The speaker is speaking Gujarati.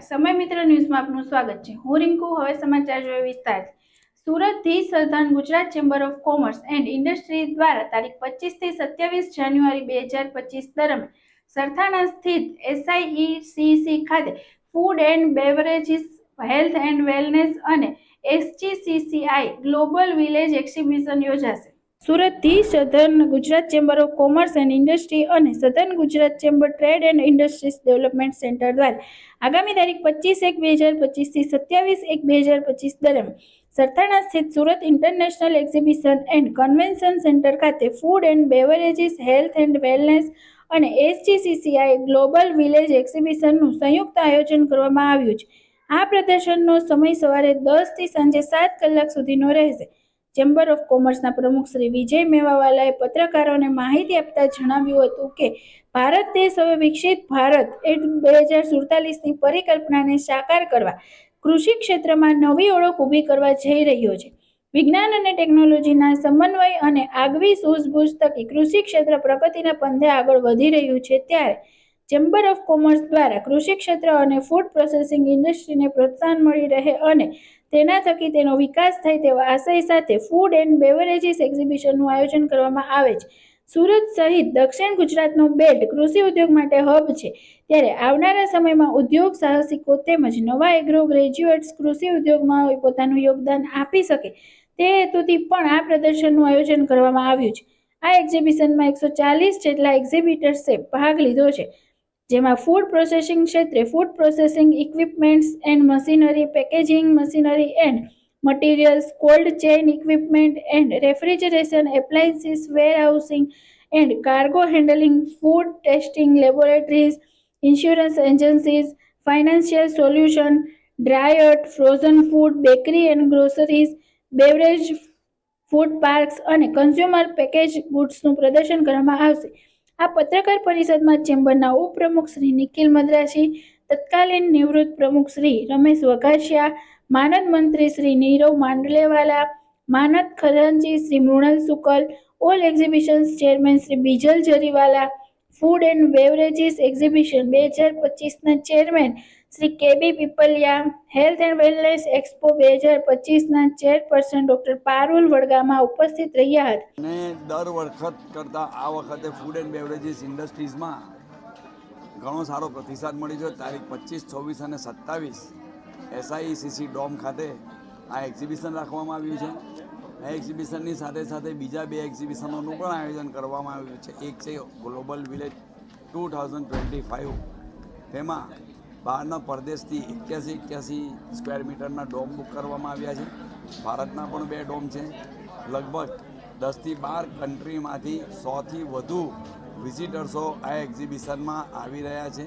સમય મિત્ર ન્યૂઝમાં આપનું સ્વાગત છે। હું રિંકુ। હવે સમાચાર જોઈએ વિસ્તારથી। સુરતથી સધન Gujarat Chamber of Commerce and industry દ્વારા તારીખ 25 થી 27 જાન્યુઆરી 2025 દરમિયાન સરથાણા સ્થિત SIECC ખાતે food and beverages, health and wellness અને SGCCI ગ્લોબલ વિલેજ એક્ઝિબિશન યોજાશે। સુરતથી Southern Gujarat Chamber of Commerce and Industry અને Southern Gujarat Chamber Trade and Industries Development Centre દ્વારા આગામી તારીખ 25/1/2025 થી 27/1/2025 દરમિયાન સરથાણા સ્થિત Surat International Exhibition and Convention Centre ખાતે food and beverages, health and wellness અને SGCCI ગ્લોબલ વિલેજ એક્ઝિબિશનનું સંયુક્ત આયોજન કરવામાં આવ્યું છે। આ પ્રદર્શનનો સમય સવારે 10 થી સાંજે 7 કલાક સુધીનો રહેશે। ચેમ્બર ઓફ કોમર્સના પ્રમુખ શ્રી વિજય મેવાવાલાએ પત્રકારોને માહિતી આપતા જણાવ્યું હતું કે ભારત દેશ હવે વિકસિત ભારત 2047ની પરિકલ્પનાને સાકાર કરવા કૃષિ ક્ષેત્રમાં નવી ઓળખ ઊભી કરવા જઈ રહ્યો છે। વિજ્ઞાન અને ટેકનોલોજીના સમન્વય અને આગવી સૂઝબૂઝ થકી કૃષિ ક્ષેત્ર પ્રગતિના પંથે આગળ વધી રહ્યું છે, ત્યારે ચેમ્બર ઓફ કોમર્સ દ્વારા કૃષિ ક્ષેત્ર અને ફૂડ પ્રોસેસિંગ ઇન્ડસ્ટ્રીને પ્રોત્સાહન મળી રહે અને તેના થકી તેનો વિકાસ થાય તેવા આશય સાથે ફૂડ એન્ડ બેવરેજીસ એક્ઝિબિશનનું આયોજન કરવામાં આવે છે। સુરત સહિત દક્ષિણ ગુજરાતનો બેલ્ટ કૃષિ ઉદ્યોગ માટે હબ છે, ત્યારે આવનારા સમયમાં ઉદ્યોગ સાહસિકો તેમજ નવા એગ્રો ગ્રેજ્યુએટ્સ કૃષિ ઉદ્યોગમાં પોતાનું યોગદાન આપી શકે તે હેતુથી પણ આ પ્રદર્શનનું આયોજન કરવામાં આવ્યું છે। આ એક્ઝિબિશનમાં 140 જેટલા એક્ઝિબિટર્સે ભાગ લીધો છે, જેમાં ફૂડ પ્રોસેસિંગ ક્ષેત્રે food processing equipments and machinery, packaging machinery and materials, cold chain equipment and refrigeration appliances, warehousing and cargo handling, food testing laboratories, insurance agencies, financial solution, dried, frozen food, bakery and groceries, beverage food parks અને કન્ઝ્યુમર પેકેજ ગુડ્સનું પ્રદર્શન કરવામાં આવશે। આ પત્રકાર પરિષદમાં ચેમ્બરના ઉપપ્રમુખ શ્રી નિખિલ મદ્રાસી, તત્કાલીન નિવૃત્ત પ્રમુખ શ્રી રમેશ વઘાસિયા, માનદ મંત્રી શ્રી નીરવ માંડલેવાલા, માનદ ખજાનચી Shri Mrinal Shukla, all exhibitions chairman Shri Bijal Jariwala, food and beverages exhibition 2025ના chairman Shri KB Pipaliya, health and wellness expo 2025ના ચેરપર્સન ડોક્ટર પારુલ વડગામા ઉપસ્થિત રહ્યા હતા। અને દર વખત કરતાં આ વખતે ફૂડ એન્ડ બેવરેજીસ ઇન્ડસ્ટ્રીઝમાં ઘણો સારો પ્રતિસાદ મળી છે। તારીખ 25, 24 અને 27 SIECC ડોમ ખાતે આ એક્ઝિબિશન રાખવામાં આવ્યું છે। આ એક્ઝિબિશનની સાથે સાથે બીજા 2 એક્ઝિબિશનોનું પણ આયોજન કરવામાં આવ્યું છે। એક છે ગ્લોબલ વિલેજ 2025, તેમાં બહારના પરદેશથી 81 સ્ક્વેર મીટરના ડોમ બુક કરવામાં આવ્યા છે। ભારતના પણ 2 ડોમ છે। લગભગ 10 થી 12 કન્ટ્રીમાંથી 100થી વધુ વિઝિટર્સો આ એક્ઝિબિશનમાં આવી રહ્યા છે।